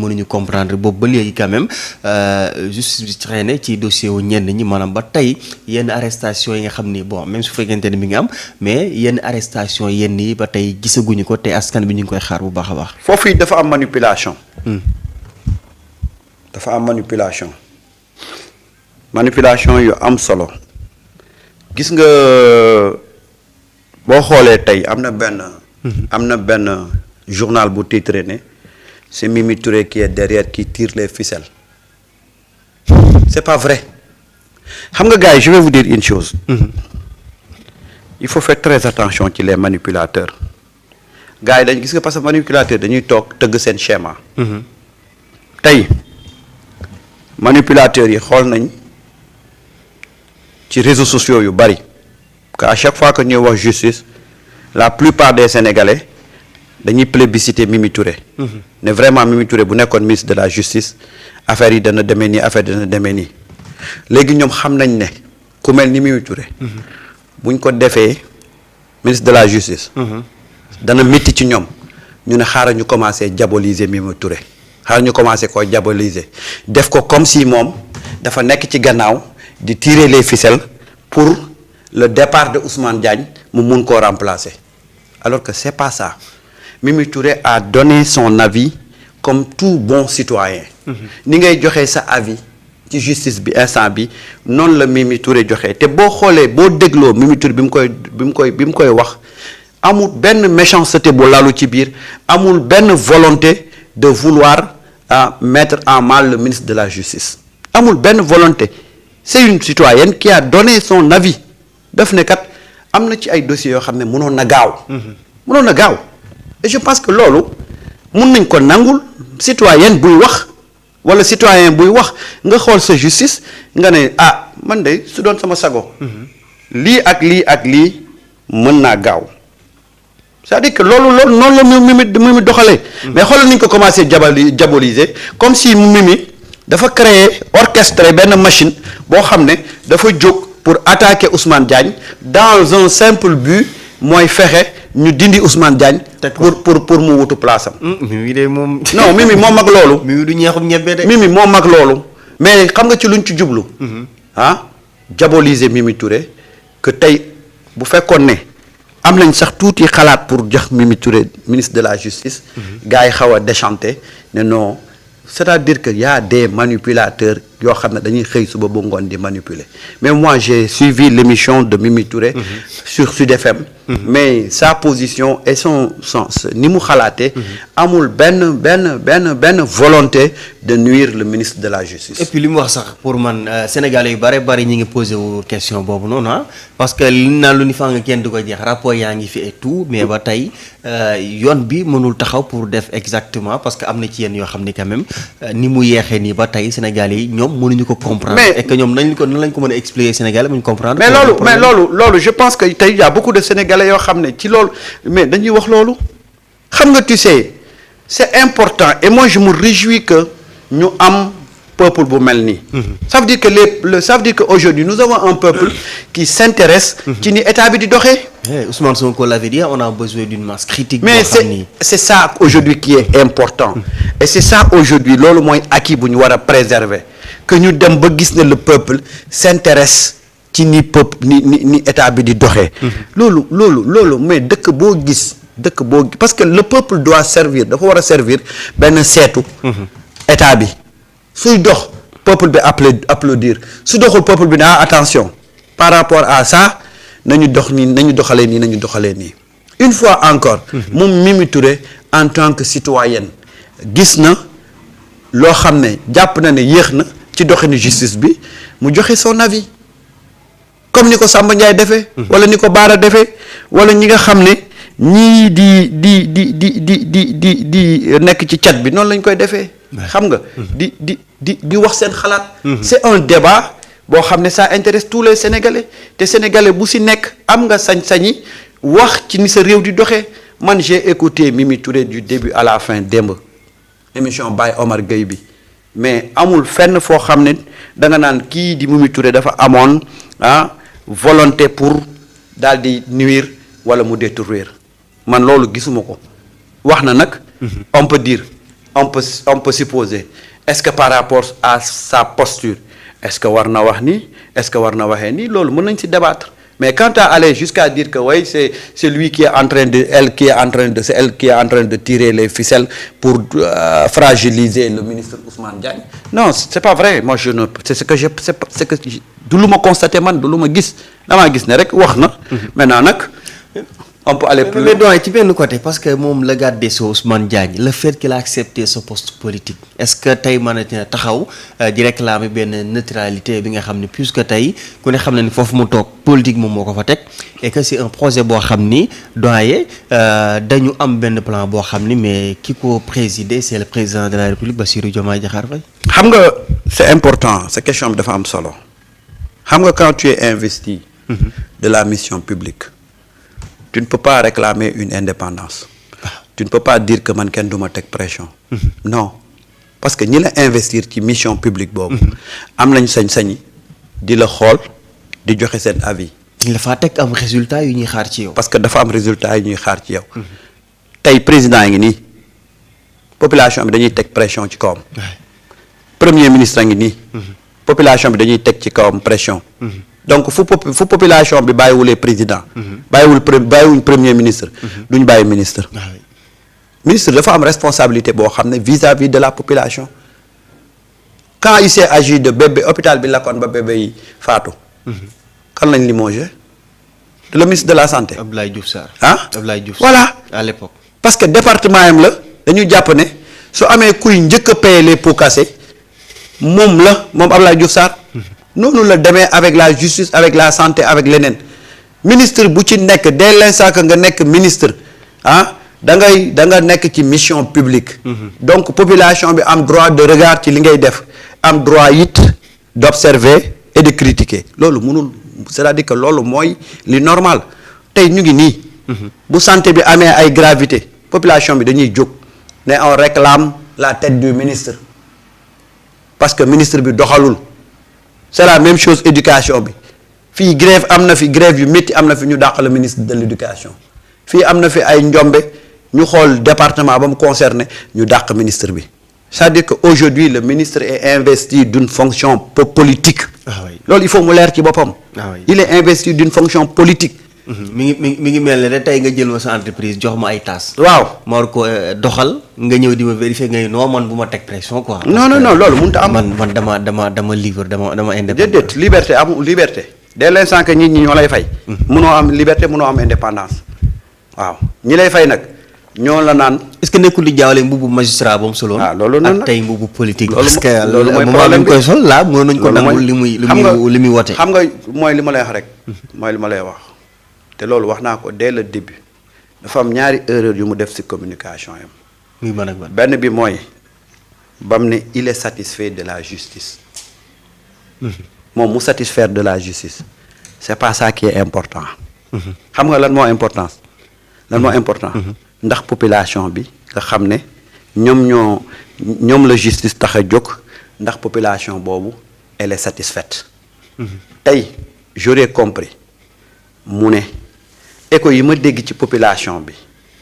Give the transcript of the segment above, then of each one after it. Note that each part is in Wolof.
mënuñu comprendre boobu ba léegi quand même justice bi traîné ci dossier wu ñenn ñi maanaam ba tey yenn arrestation yi nga xam ni bon même su fekkente ne mi ngi am mais yenn arrestation yenn yi ba tey gisaguñu ko te askan bi ñu ngi koy xaar bu baax a baax. foofu yi dafa am manipulation. dafa am manipulation yu am solo gis nga boo xoolee tey am na benn journal bu titré ne c'est Mimi Touré qui est derrière qui tire les ficelles c'est pas vrai xam nga gars yi je vais vous dire une chose. Il faut faire très attention ci les manipulateurs gars yi dañ gis nga parce que manipulateur dañuy toog tëgg seen schéma. tey manipulateurs yi xool nañ ci réseaux sociaux yu bari que à chaque fois que ñuy wax justice la plupart des Sénégalais dañuy plébisciter Mimi Touré. ne vraiment Mimi Touré bu nekkoon ministre de la justice affaire yi dana demee nii affaire dana demee nii léegi ñoom xam nañ ne ku mel ni Mimi Touré. buñ ko defee ministre de la justice. dana métti ci ñoom ñu ne xaaral ñu commencé diaboliser Mimi Touré xaaral ñu commencé koo diaboliser def ko comme si moom dafa nekk ci gannaaw di tirer les ficelles pour le départ de Ousmane Diagne mu mun koo remplacer alors que c'est pas ça Mimi Touré a donné son avis comme tout bon citoyen. ni ngay joxe sa avis ci justice bi instant bi noonu la Mimi Touré joxe te boo xoolee boo dégloo Mimi Touré bi mu koy wax amul benn méchanceté bu lalu ci biir amul benn volonté de vouloir mettre en mal le ministre de la justice amul benn volonté c'est une citoyenne qui a donné son avis daf ne kat am na ci ay dossiers yoo xam ne mënoon na gaaw. Et je pense que loolu mun nañ ko nangul citoyenne buy wax wala citoyen buy wax nga xool sa justice nga ne man de su doon sama sago. lii ak lii mën naa gaaw c'est-à-dire que loolu noonu la Mimi doxalee. mais xoolal ni ñu ko commencé diaboliser comme si Mimi dafa créer orchestrer benn machine boo xam ne dafa jóg pour attaquer Ousmane Diagne dans un simple but mooy fexe ñu dindi Ousmane Diagne. pour mu wutu place am. Mimi de moom. non Mimi moo mag loolu. Mimi du ñeexum ñebbe de. Mimi moo mag loolu mais xam nga ci luñ ci jublu. Diaboliser Mimi Touré que tey bu fekkoon ne am nañ sax tuuti xalaat pour jox Mimi Touré ministre de la justice. gars yi xaw a déchanté ne non c'est-à-dire que y a des manipulateurs yoo xam ne dañuy xëy suba ba ngoon di manipuler mais moi j'ai suivi l'émission de Mimi Touré. sur Sud FM. mais sa position et son sens ni mu xalaatee. amul benn volonté de nuire le ministre de la justice. et puis li mu wax sax pour man Sénégalais yu bari ñi ngi posé wu question boobu noonu parce que li naan lu ni fa nga kenn du ko jeex rapport yaa ngi fi et tout mais ba tey yoon bi mënul taxaw pour def exactement parce que am na ci yenn yoo xam ni quand même ni mu yeexee nii ba tey Sénégalais yi ñoom mënuñu ko comprendre. mais et que ñoom nan lañ ko mën a expliquer Sénégalais mënuñu comprendre. mais loolu je pense que tey y a beaucoup de Sénégalais yoo xam ne ci loolu mais dañuy wax loolu xam nga tu sais c'est important et moi je me réjouis que ñu am peuple bu mel nii. ça veut dire que ça veut dire que aujourd'hui nous avons un peuple qui s'intéresse ci ni état bi di doxee. Ousmane Sonko l'avait dit on a besoin d'une masse critique. mais c'est ça aujourd'hui qui est important et c'est ça aujourd'hui loolu mooy acquis bu ñu war a préserver que ñu dem ba gis ne le peuple s'intéresse ci ni peuple ni état bi di doxee. loolu mais dëkk boo gis parce que le peuple doit servir dafa war a servir benn seetu. état bi suy dox peuple bi applaudir su doxul peuple bi naa attention par rapport à ça nañu doxalee nii une fois encore. moom Mimi Touré en tant que citoyenne gis na loo xam ne jàpp na ne yéex na ci doxinu justice bi mu joxe son avis. comme ni ko Samba Ndiaye defee. wala ni ko Baara defee wala ñi nga xam ne ñii di nekk ci chat bi noonu lañ koy defee. xam nga di wax seen xalaat. c'est un débat boo xam ne ça intéresse tous les Sénégalais te Sénégalais bu si nekk am nga sañ-sañi wax ci ni sa réew di doxee man j'ai écouté Mimi Touré du début à la fin démb émission Baye Omar Gueye bi mais amul fenn foo xam ne da nga naan kii di Mimi Touré dafa amoon volonté pour daal di nuire wala mu détruire man loolu gisuma ko wax na nag on peut dire on peut supposer est-ce que par rapport à sa posture est-ce que war na wax nii est-ce que war na waxee nii loolu mën nañ ci débattre mais quant à aller jusqu'à dire que oui c'est lui qui est en train de c'est elle qui est en train de tirer les ficelles pour fragiliser le ministre Ousmane Diagne non c'est pas vrai moi je ne c'est ce que du lu ma constaté man du lu ma gis damaa gis ne rek wax na maintenant nag on peut aller plus mais doyen ci benn côté parce que moom le garde des Sceaux Ousmane Diagne le fait qu'il a accepté ce poste politique est-ce que tey mën na taxaw di réclamer benn neutralité bi nga xam ne puisque tey ku ne xam ne ni foofu mu toog politique moom moo ko fa teg et que c'est un projet boo xam ni doyen dañu am benn plan boo xam ni mais ki ko présider c'est le président de la République Bassirou Diomaye Diakhar Faye. xam nga c'est important cette question bi dafa am solo xam nga quand tu es investi de la mission publique tu ne peux pas réclamer une indépendance tu ne peux pas dire que man kenn du ma teg pression non parce que ñi la investir ci mission publique boobu am nañ sañ-sañi di la xool di joxe seen avis il dafa teg am résultat yu ñuy xaar ci yow parce que dafa am résultat yu ñuy xaar ci yow tey président ngi nii population bi dañuy teg pression ci kawam premier ministre a ngi nii population bi dañuy teg ci kawam pression donc fu population bi bàyyiwulee président bàyyiwuñ premier ministre duñ bàyyi ministre ministre dafa am responsabilité boo xam ne vis-à-vis de la population quand il s'est agi de bébé hôpital bi lakkoon ba bébé yi faatu kan lañ limogé le ministre de la santé Abdoulaye Diouf Sarr Abdoulaye Diouf voilà à l'époque parce que département yam la dañu jàpp ne su amee kuy njëkk a payer les pots cassés moom Abdoulaye Diouf Sarr noonu la demee avec la justice avec la santé avec leneen ministre bu ci nekk dès l'instant que nga nekk ministre da nga nekk ci mission publique donc population bi am droit de regard ci li ngay def am droit it d'observer et de critiquer loolu mënul c'est-à-dire que loolu mooy li normal tey ñu ngi nii bu santé bi amee ay gravité population bi dañuy jóg ne on réclame la tête du ministre parce que ministre bi doxalul c'est la même chose éducation bi fii grève am na fi grève yu métti am na fi ñu dàq le ministre de l'éducation fii am na fi ay njombe ñu xool département ba mu concerné ñu dàq ministre bi c'est-à-dire que aujourd'hui le ministre est investi d'une fonction politique loolu il faut mu leer ci boppam il est investi d'une fonction politique mi ngi mel ne de tey nga jël ma sa entreprise jox ma ay tâches. waaw ma war ko doxal nga ñëw di ma vérifier nga non man bu ma teg pression quoi. non loolu mënut a am. man dama libre dama indépendant. déedéet liberté amul liberté dès l'instant que nit ñi ñoo lay fay. mënoo am liberté mënoo am indépendance waaw ñi lay fay nag ñoo la naan. est-ce que nekkul di jaawale mbubu magistrat ba mu soloon. loolu noonu ak tey mbubu politique. loolu parce que loolu mooy moment bi mu koy sol là mënoon nañu ko nangul li muy wote. xam nga mooy li ma lay wax rek. mooy li ma lay wax. te loolu wax naa ko dès le début dafa am ñaari erreur yu mu def ci communication yam muy man ak man benn bi mooy bam ne il est satisfait de la justice moom mu satisfaire de la justice c'est pas ça qui est important xam nga lan moo important ndax population bi nga xam ne ñoom la justice tax a jóg ndax population boobu elle est satisfaite tey j'aurais compris mu ne écho yi ma dégg ci population bi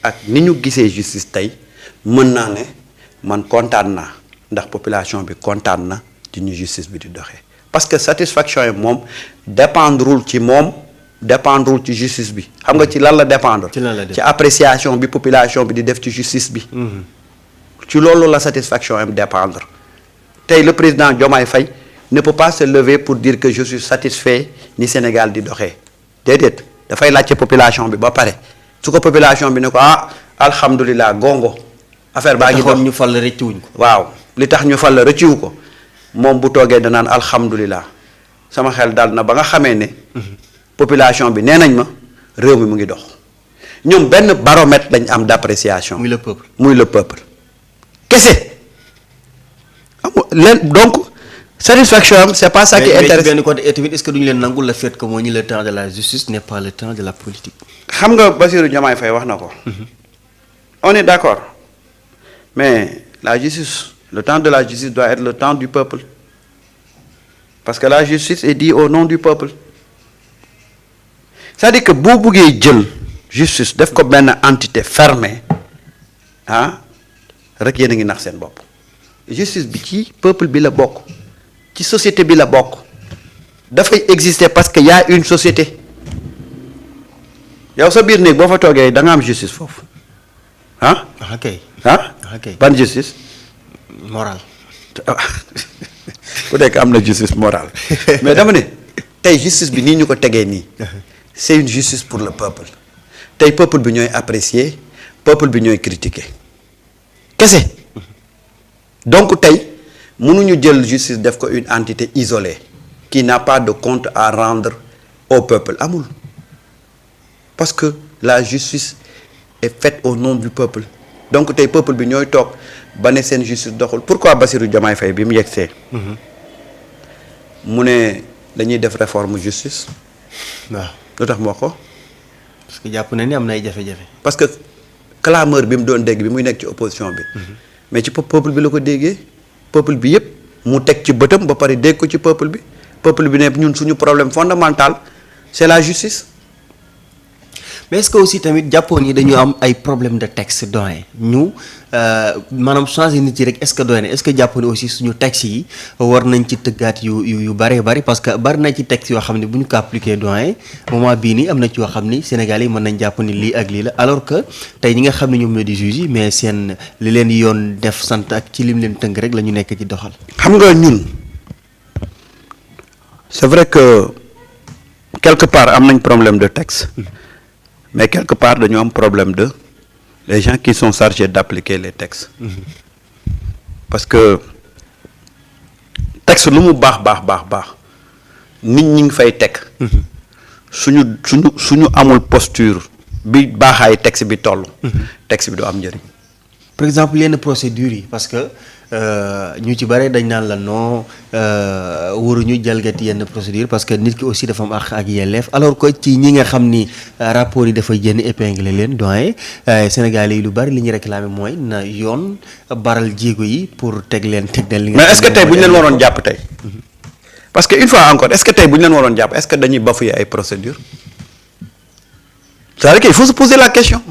ak ni ñu gisee justice tey mën naa ne man kontaan naa ndax population bi kontaan na ci ñu justice bi di doxee parce que satisfaction yi moom dépendrul ci moom dépendrul ci justice bi xam nga ci lan la dépendre ci appréciation bi population bi di def ci justice bi ci loolu la satisfaction yi dépendre tey le président Diomaye Faye ne peut pas se lever pour dire que je suis satisfait ni Sénégal di doxee déedéet dafay laajte population bi ba pare su ko population bi ne ko alhamdulilah gongo affaire baa ngi dox ñu fal rëccuwuñ ko waaw li tax ñu fal la rëcciwu ko moom bu toogee danaan alhamdulilah sama xel dal na ba nga xamee ne population bi nee nañ ma réew mi mu ngi dox ñoom benn baromètre lañ am d'appréciation muy le peuple kese leen donc satisfaction c'est pas ça qui intéresse. benn côté tamit est-ce que duñu leen nangul le fait que moo ñu le temps de la justice n'est pas le temps de la politique. xam nga Bassirou Diomaye Faye wax na ko. on est d'accord mais la justice le temps de la justice doit être le temps du peuple parce que la justice est dite au nom du peuple c'est-à-dire que boo buggee jël justice def ko benn entité fermée rek yéen a ngi nax seen bopp justice bi ci peuple bi la bokk ci société bi la bokk dafay exister parce que y a une société yow sa biir néeg boo fa toogee da nga am justice foofu ah. ok ok ban justice. moral. ku nekk am na justice morale mais dama ne tey justice bi nii ñu ko tegee nii c'est une justice pour le peuple tey peuple bi ñooy apprécier peuple bi ñooy critiquer kese donc tey mënuñu jël justice def ko une entité isolée qui n'a pas de compte à rendre au peuple amul parce que la justice est faite au nom du peuple donc tey peuple bi ñooy toog ba ne seen justice doxul pourquoi Bassirou Diomaye Faye bi mu yegsee mu ne dañuy def réforme justice. waaw lu tax mu wax ko. parce que jàpp na ni am na ay jafe-jafe. parce que clameur bi mu doon dégg bi muy nekk ci opposition bi. mais ci peuple bi la ko déggee peuple bi yëpp mu teg ci bëtam ba pare dégg ko ci peuple bi ne ñun suñu problème fondamental c'est la justice. mais est-ce que aussi tamit jàppoon yi dañu am ay problème de texte doyen ñu maanaam changer nit yi rek est-ce que doyen est-ce que jàppoon aussi suñu texte yi war nañ ci tëggaat yu bëree bëri parce que bari na ci texte yoo xam ne bu ñu ko appliqué doyen moment bii nii am na ci yoo xam ni Sénégal yi mën nañ jàpp ni lii ak lii la alors que tey ñi nga xam ne ñoom ñoo di juge yi mais seen li leen yoon def sant ak ci lim leen tënk rek la ñu nekk ci doxal. xam nga ñun c'est vrai que quelque part am nañ problème de texte. mais quelque part dañu am problème de les gens qui sont chargés d'appliquer les textes parce que texte lu mu baax nit ñi ngi fay teg suñu amul posture bi baaxaay texte bi toll texte bi du am njëriñ. par exemple yenn procédures yi parce que ñu ci bare dañ naan la non waruñu jalgati yenn procédure parce que nit ki aussi dafa am ak yelleef alors que ci ñi nga xam ni rapport yi dafa jënd épinglé leen doyen Sénégalais yi lu bari li ñu réclamé mooy na yoon baral jéego yi pour teg leen li nga. mais est-ce que tey bu ñu leen waroon jàpp tey parce que une fois encore est-ce que tey bu ñu leen waroon jàpp est-ce que dañuy bafouer ay procédures c'est-à-dire qu'il faut se poser la question.